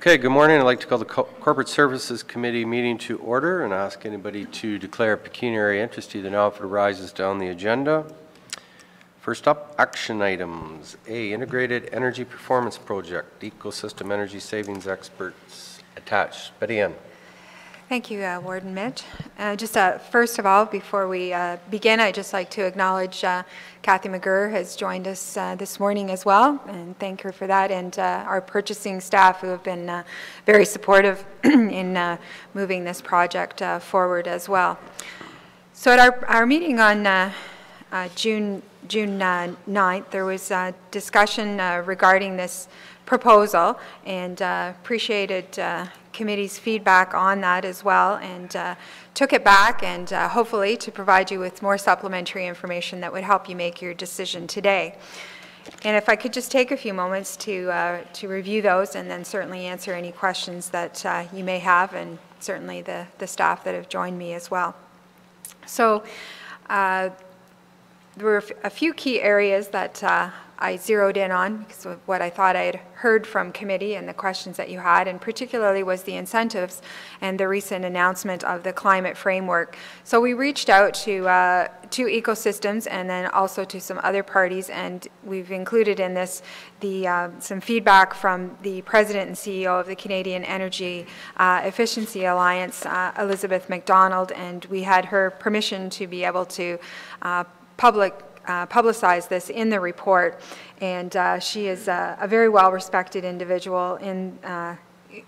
Okay, good morning. I'd like to call the Corporate Services Committee meeting to order and ask anybody to declare pecuniary interest either now if it arises down the agenda. First up, action items. A, Integrated Energy Performance Project, Ecosystem Energy Savings Experts attached. Betty Ann. Thank you, Warden Mitch. First of all, before we begin, I'd just like to acknowledge Kathy McGurr has joined us this morning as well, and thank her for that, and our purchasing staff who have been very supportive in moving this project forward as well. So at our meeting on June 9th, there was a discussion regarding this proposal, and appreciated committee's feedback on that as well, and took it back and hopefully to provide you with more supplementary information that would help you make your decision today. And if I could just take a few moments to review those and then certainly answer any questions that you may have, and certainly the staff that have joined me as well. So there were a few key areas that I zeroed in on because of what I thought I had heard from committee and the questions that you had, and particularly was the incentives and the recent announcement of the climate framework. So we reached out to Ecosystems and then also to some other parties, and we've included in this some feedback from the President and CEO of the Canadian Energy Efficiency Alliance, Elizabeth McDonald, and we had her permission to be able to publicize this in the report, and she is a very well-respected individual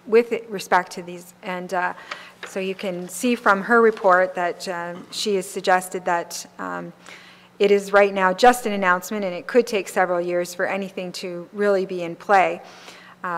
with respect to these, and so you can see from her report that she has suggested that it is right now just an announcement, and it could take several years for anything to really be in play.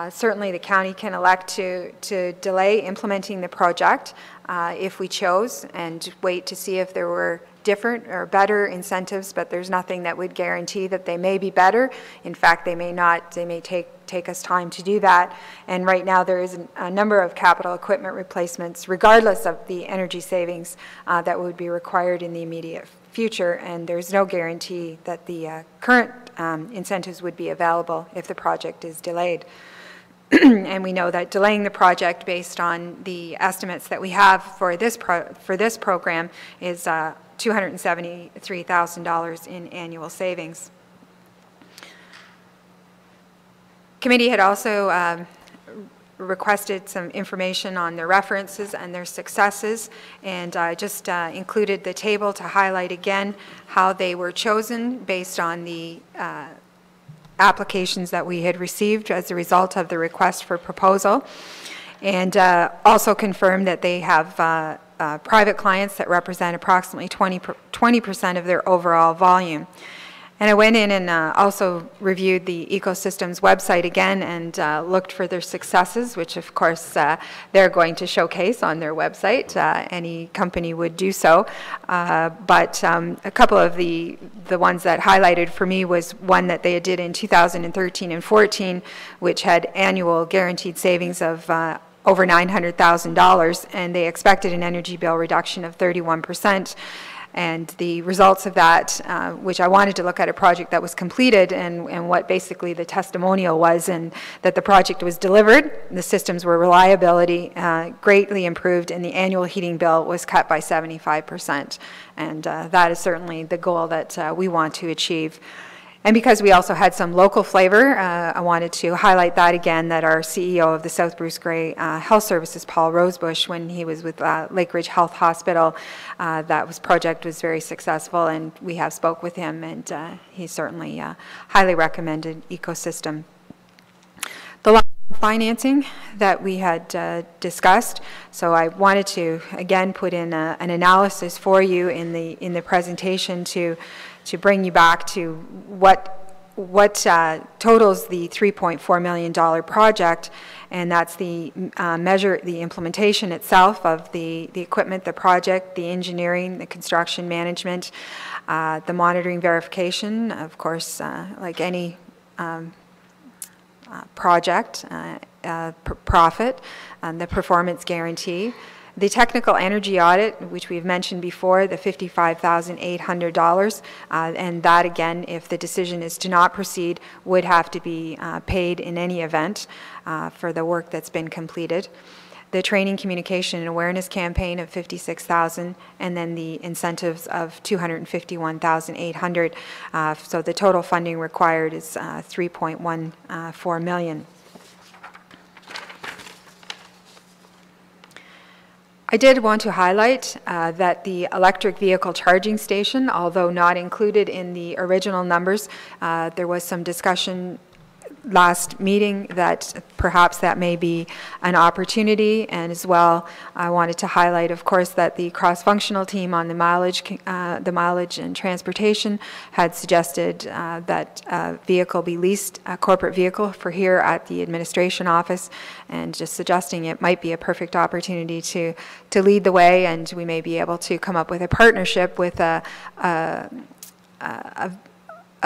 Certainly the county can elect to delay implementing the project if we chose, and wait to see if there were different or better incentives, but there's nothing that would guarantee that they may be better. In fact, they may not. They may take us time to do that. And right now there is a number of capital equipment replacements, regardless of the energy savings that would be required in the immediate future, and there's no guarantee that the current incentives would be available if the project is delayed. And we know that delaying the project based on the estimates that we have for this program is $273,000 in annual savings. Committee had also requested some information on their references and their successes, and I just included the table to highlight again how they were chosen based on the applications that we had received as a result of the request for proposal, and also confirmed that they have private clients that represent approximately 20% of their overall volume. And I went in and also reviewed the Ecosystems website again and looked for their successes, which of course they're going to showcase on their website. Any company would do so. But a couple of the ones that highlighted for me was one that they did in 2013 and 14, which had annual guaranteed savings of over $900,000, and they expected an energy bill reduction of 31%. And the results of that, which I wanted to look at a project that was completed and what basically the testimonial was, and that the project was delivered, the systems were reliability greatly improved, and the annual heating bill was cut by 75%. And that is certainly the goal that we want to achieve. And because we also had some local flavor, I wanted to highlight that again, that our CEO of the South Bruce Grey Health Services, Paul Rosebush, when he was with Lake Ridge Health Hospital, project was very successful, and we have spoke with him, and he certainly highly recommended Ecosystem. The long-term financing that we had discussed, so I wanted to again put in an analysis for you in the presentation to bring you back to what totals the $3.4 million project, and that's the the implementation itself of the equipment, the project, the engineering, the construction management, the monitoring verification, of course, like any project, profit, the performance guarantee, The technical energy audit, which we've mentioned before, the $55,800, and that again, if the decision is to not proceed, would have to be paid in any event for the work that's been completed. The training, communication, and awareness campaign of $56,000, and then the incentives of $251,800. So the total funding required is $3.14 million. I did want to highlight that the electric vehicle charging station, although not included in the original numbers, there was some discussion last meeting that perhaps that may be an opportunity. And as well, I wanted to highlight, of course, that the cross-functional team on the mileage and transportation had suggested that a vehicle be leased, a corporate vehicle for here at the administration office, and just suggesting it might be a perfect opportunity to lead the way, and we may be able to come up with a partnership with a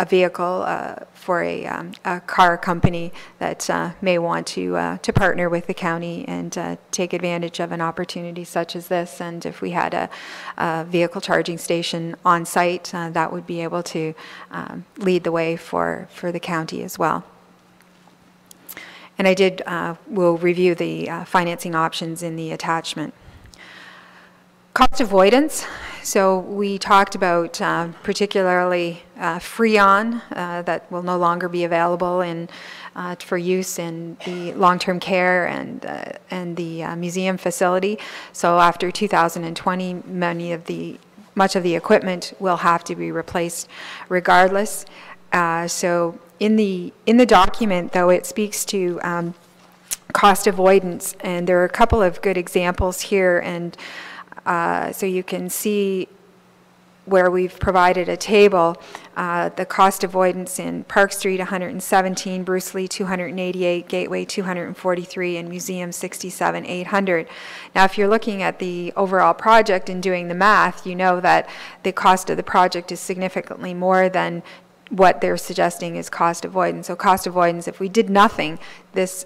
vehicle for a car company that may want to partner with the county and take advantage of an opportunity such as this. And if we had a vehicle charging station on site, that would be able to lead the way for the county as well. And I will review the financing options in the attachment. Cost avoidance. So we talked about particularly Freon that will no longer be available for use in the long-term care and the museum facility. So after 2020, much of the equipment will have to be replaced regardless. So in the document, though, it speaks to cost avoidance, and there are a couple of good examples here. And so you can see where we've provided a table, the cost avoidance in Park Street 117, Bruce Lee 288, Gateway 243, and Museum 67,800. Now if you're looking at the overall project and doing the math, you know that the cost of the project is significantly more than what they're suggesting is cost avoidance. So cost avoidance, if we did nothing, this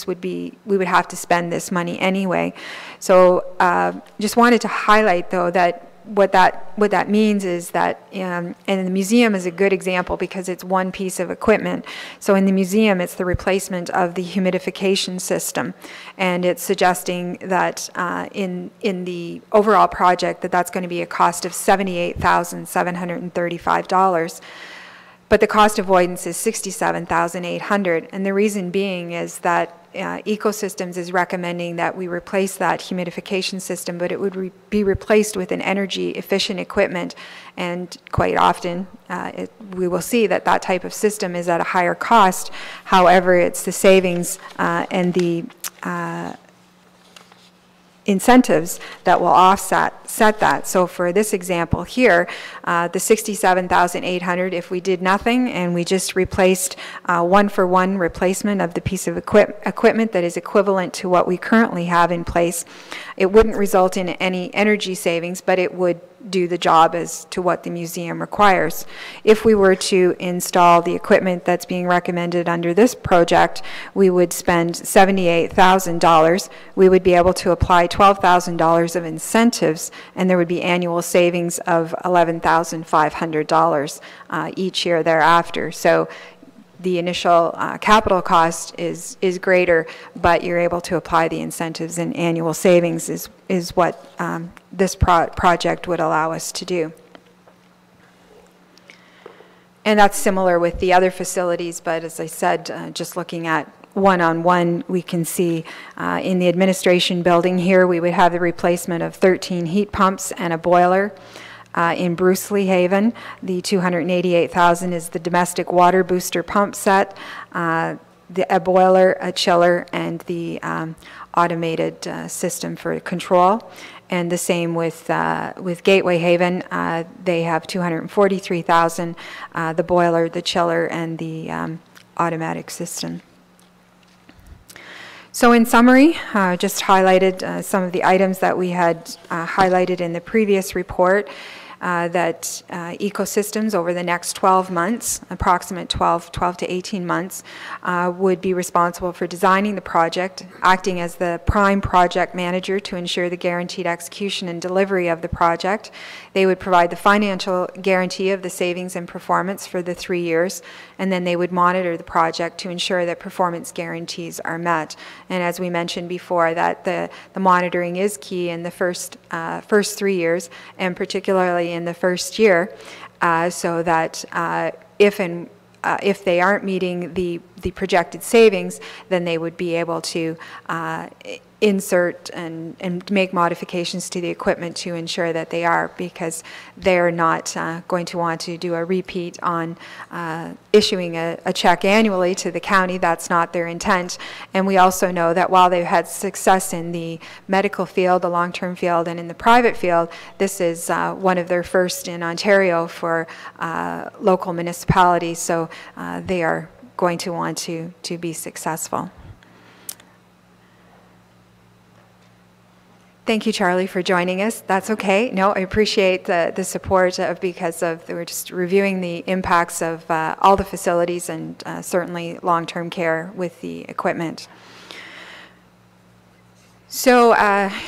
would be, we would have to spend this money anyway. So just wanted to highlight, though, that what that means is that, and the museum is a good example because it's one piece of equipment. So in the museum, it's the replacement of the humidification system, and it's suggesting that in the overall project that's going to be a cost of $78,735. But the cost avoidance is $67,800, and the reason being is that Ecosystems is recommending that we replace that humidification system, but it would be replaced with an energy-efficient equipment, and quite often we will see that that type of system is at a higher cost. However, it's the savings and the incentives that will offset that. So for this example here, the $67,800, if we did nothing and we just replaced one-for-one replacement of the piece of equipment that is equivalent to what we currently have in place, it wouldn't result in any energy savings, but it would do the job as to what the museum requires. If we were to install the equipment that's being recommended under this project, we would spend $78,000. We would be able to apply $12,000 of incentives, and there would be annual savings of $11,500 each year thereafter. So the initial capital cost is greater, but you're able to apply the incentives, and annual savings is what this project would allow us to do. And that's similar with the other facilities, but as I said, just looking at one-on-one, we can see in the administration building here, we would have the replacement of 13 heat pumps and a boiler. In Bruce Lee Haven, the $288,000 is the domestic water booster pump set, a boiler, a chiller, and the automated system for control. And the same with Gateway Haven. They have $243,000, the boiler, the chiller, and the automatic system. So in summary, just highlighted some of the items that we had highlighted in the previous report. that Ecosystems over the next 12 months, approximate 12 to 18 months, would be responsible for designing the project, acting as the prime project manager to ensure the guaranteed execution and delivery of the project. They would provide the financial guarantee of the savings and performance for the 3 years, and then they would monitor the project to ensure that performance guarantees are met. And as we mentioned before, that the monitoring is key in the first 3 years, and particularly in the first year, so that if they aren't meeting the projected savings, then they would be able to insert and make modifications to the equipment to ensure that they are, because they're not going to want to do a repeat on issuing a check annually to the county. That's not their intent. And we also know that while they've had success in the medical field, the long-term field, and in the private field, this is one of their first in Ontario for local municipalities, so they are going to want to be successful. Thank you, Charlie, for joining us. That's okay. No, I appreciate the support because we're just reviewing the impacts of all the facilities and certainly long-term care with the equipment. So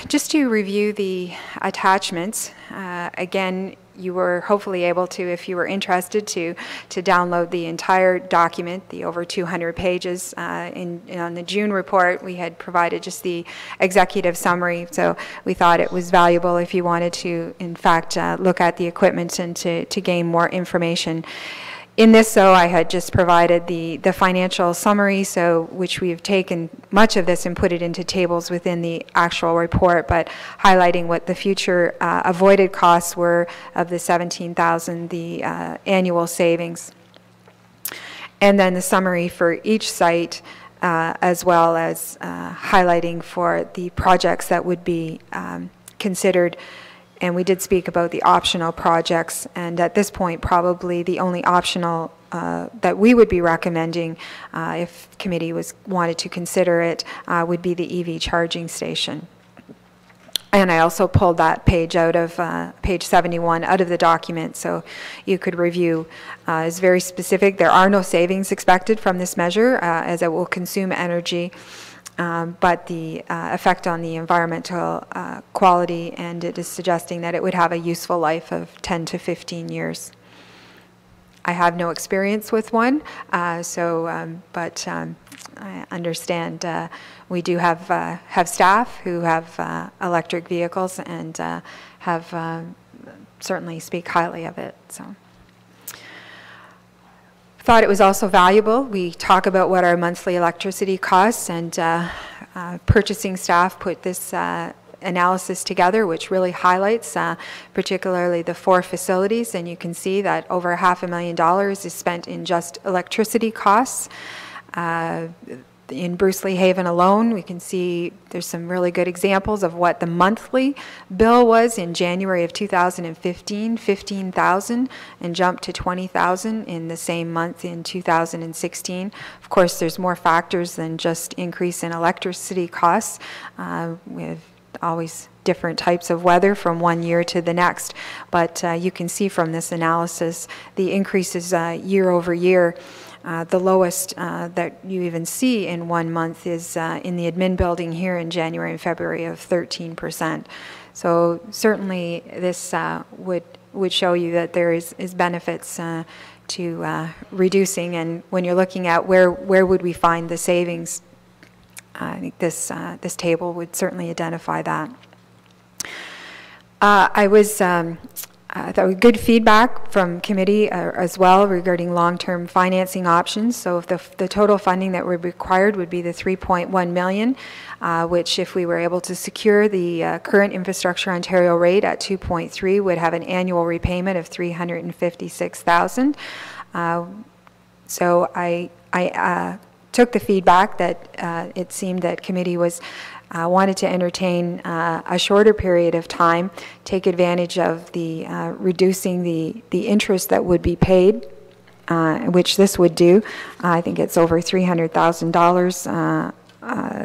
just to review the attachments, again, you were hopefully able to, if you were interested, to download the entire document, the over 200 pages. On the June report, we had provided just the executive summary, so we thought it was valuable if you wanted to, in fact, look at the equipment and to gain more information. In this, though, I had just provided the financial summary, so which we've taken much of this and put it into tables within the actual report, but highlighting what the future avoided costs were of the $17,000, the annual savings, and then the summary for each site, as well as highlighting for the projects that would be considered. And we did speak about the optional projects, and at this point, probably the only optional that we would be recommending, if committee wanted to consider it, would be the EV charging station. And I also pulled that page out of page 71 out of the document, so you could review. It's very specific. There are no savings expected from this measure, as it will consume energy. But the effect on the environmental quality, and it is suggesting that it would have a useful life of 10 to 15 years. I have no experience with one, but I understand we do have staff who have electric vehicles and have certainly speak highly of it. So. Thought it was also valuable. We talk about what our monthly electricity costs, and purchasing staff put this analysis together, which really highlights particularly the 4 facilities, and you can see that over $500,000 is spent in just electricity costs. In Bruce Lee Haven alone, we can see there's some really good examples of what the monthly bill was in January of 2015, $15,000, and jumped to $20,000 in the same month in 2016. Of course, there's more factors than just increase in electricity costs. With always different types of weather from one year to the next, but you can see from this analysis the increases year over year. The lowest that you even see in 1 month is in the admin building here in January and February of 13%. So certainly this would show you that there is benefits to reducing, and when you're looking at where would we find the savings, I think this table would certainly identify that. That was good feedback from committee as well regarding long-term financing options. So if the total funding that would be required would be the $3.1 million, which if we were able to secure the current Infrastructure Ontario rate at 2.3 would have an annual repayment of $356,000. So I took the feedback that it seemed that committee was wanted to entertain a shorter period of time, take advantage of the reducing the interest that would be paid, which this would do. I think it's over $300,000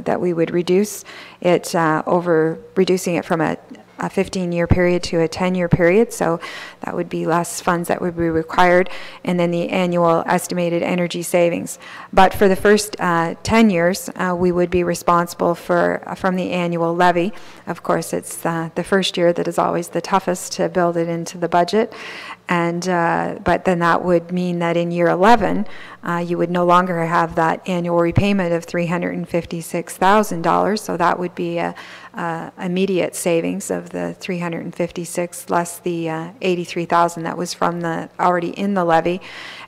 that we would reduce it, over reducing it from a 15-year period to a 10-year period, so that would be less funds that would be required, and then the annual estimated energy savings. But for the first 10 years, we would be responsible for from the annual levy. Of course, it's the first year that is always the toughest to build it into the budget, and but then that would mean that in year 11, you would no longer have that annual repayment of $356,000, so that would be a immediate savings of the 356 less the 83,000 that was from the already in the levy,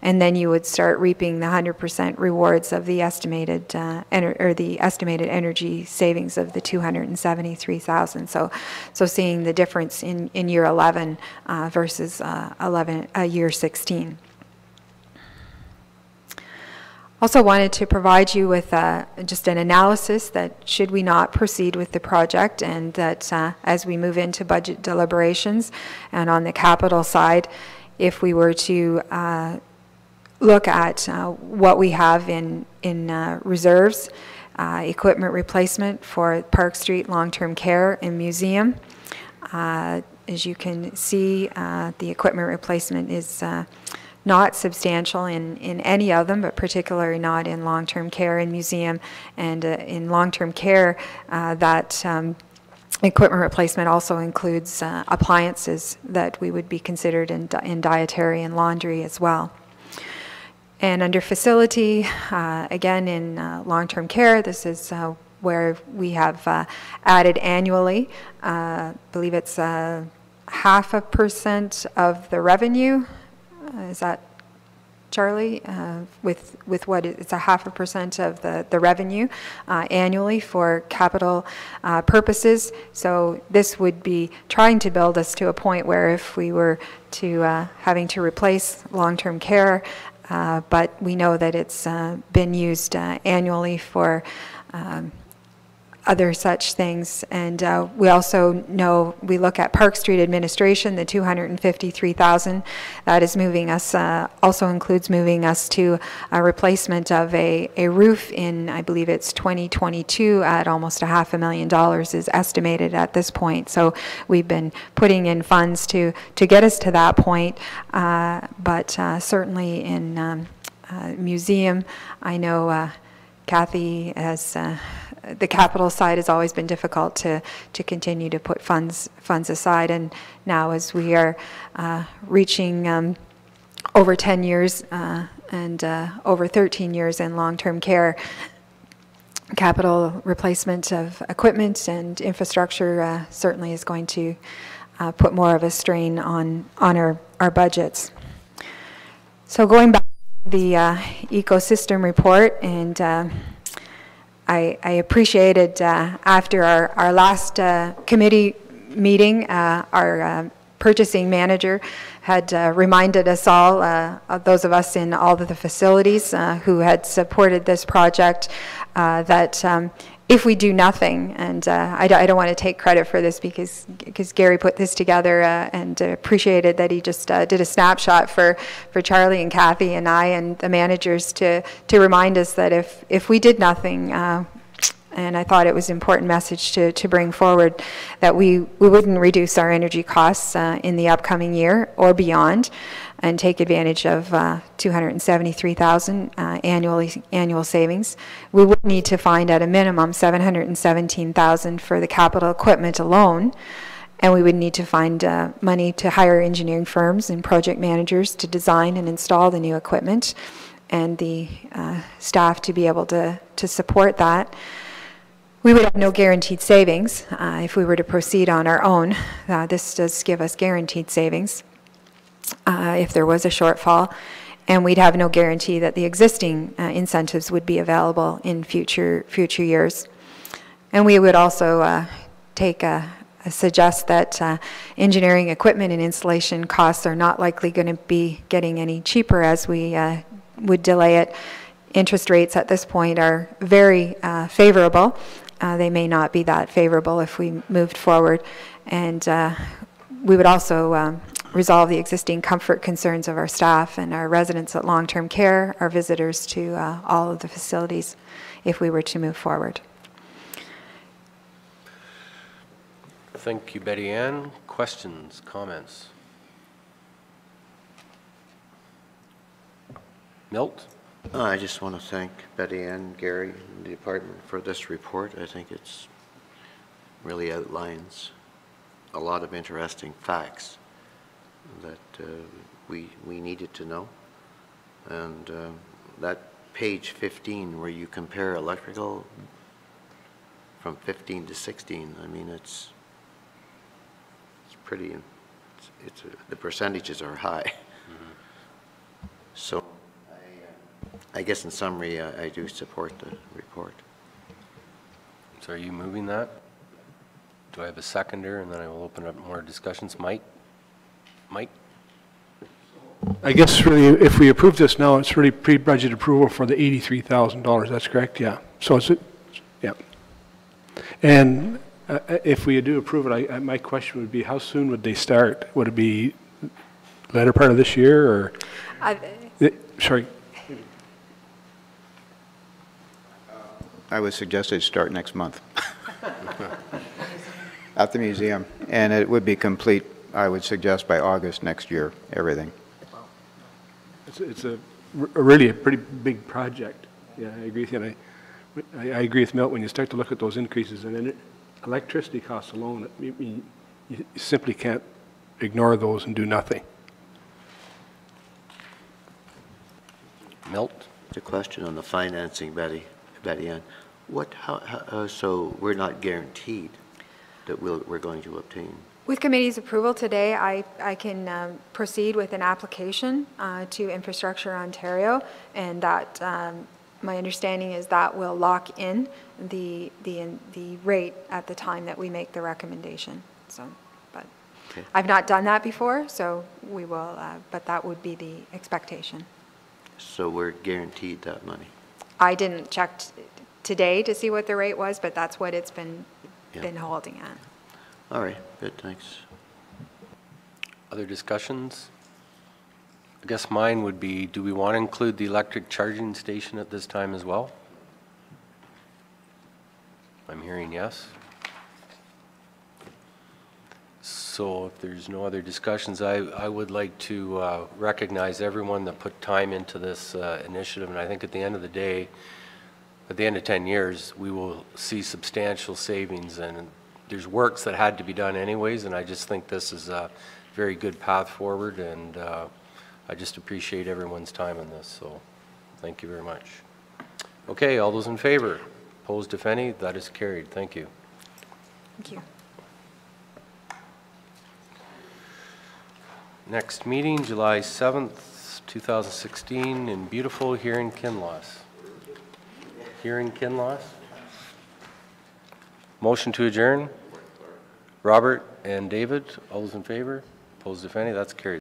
and then you would start reaping the 100% rewards of the estimated estimated energy savings of the 273,000. So seeing the difference in year 11 versus year 16. Also wanted to provide you with just an analysis that should we not proceed with the project, and that as we move into budget deliberations and on the capital side, if we were to look at what we have in reserves, equipment replacement for Park Street long-term care and museum. As you can see, the equipment replacement is not substantial in any of them, but particularly not in long-term care and museum. And in long-term care, that equipment replacement also includes appliances that we would be considered in dietary and laundry as well. And under facility, again in long-term care, this is where we have added annually, I believe it's 0.5% of the revenue. Is that Charlie? With what it's 0.5% of the revenue annually for capital purposes. So this would be trying to build us to a point where if we were to having to replace long-term care, but we know that it's been used annually for other such things. And we also know, we look at Park Street administration, the 253,000, that is moving us, also includes moving us to a replacement of a roof in, I believe it's 2022, at almost $500,000 is estimated at this point. So we've been putting in funds to get us to that point, but certainly in museum, I know Kathy has the capital side has always been difficult to continue to put funds aside, and now as we are reaching over 10 years and over 13 years in long-term care, capital replacement of equipment and infrastructure certainly is going to put more of a strain on our budgets. So going back to the ecosystem report, and I appreciated after our last committee meeting, our purchasing manager had reminded us all, those of us in all of the facilities who had supported this project, that if we do nothing, and I don't want to take credit for this because Gary put this together and appreciated that he just did a snapshot for Charlie and Kathy and I and the managers to remind us that if we did nothing, and I thought it was an important message to bring forward, that we wouldn't reduce our energy costs in the upcoming year or beyond, and take advantage of 273,000 annual savings. We would need to find at a minimum 717,000 for the capital equipment alone, and we would need to find money to hire engineering firms and project managers to design and install the new equipment, and the staff to be able to support that. We would have no guaranteed savings if we were to proceed on our own. This does give us guaranteed savings if there was a shortfall, and we'd have no guarantee that the existing incentives would be available in future years. And we would also suggest that engineering equipment and installation costs are not likely going to be getting any cheaper as we would delay it. Interest rates at this point are very favorable. They may not be that favorable if we moved forward, and we would also resolve the existing comfort concerns of our staff and our residents at long-term care, our visitors to all of the facilities, if we were to move forward. Thank you, Betty Ann. Questions, comments? Milt? I just want to thank Betty Ann, Gary, and the department for this report. I think it's really outlines a lot of interesting facts that we needed to know. And that page 15 where you compare electrical from 15 to 16, I mean, it's pretty, the percentages are high. Mm-hmm. So I guess in summary, I do support the report. So are you moving that? Do I have a seconder? And then I will open up more discussions. Mike? Mike? I guess really, if we approve this now, it's really pre-budget approval for the $83,000, that's correct? Yeah. So it's, yeah. And if we do approve it, my question would be, how soon would they start? Would it be latter part of this year, or? Sorry. I would suggest they start next month at the museum, and it would be complete, I would suggest, by August next year, everything. It's really a pretty big project. Yeah, I agree with you. And I agree with Milt, when you start to look at those increases, and then electricity costs alone, you simply can't ignore those and do nothing. Milt? The question on the financing, Betty Ann, so we're not guaranteed that we're going to obtain? With committee's approval today, I can proceed with an application to Infrastructure Ontario, and that, my understanding is that will lock in the rate at the time that we make the recommendation. So, but okay. I've not done that before, so we will, but that would be the expectation. So we're guaranteed that money? I didn't check today to see what the rate was, but that's what it's been holding at. All right, good, thanks. Other discussions? I guess mine would be, do we want to include the electric charging station at this time as well? I'm hearing yes. So if there's no other discussions, I would like to recognize everyone that put time into this initiative, and I think at the end of the day, at the end of 10 years, we will see substantial savings, and there's works that had to be done anyways, and I just think this is a very good path forward, and I just appreciate everyone's time on this, so thank you very much. Okay, all those in favor? Opposed, if any? That is carried. Thank you. Thank you. Next meeting, July 7th, 2016, in beautiful here in Kinloss. Here in Kinloss. Motion to adjourn. Robert and David, all those in favor? Opposed, if any? That's carried.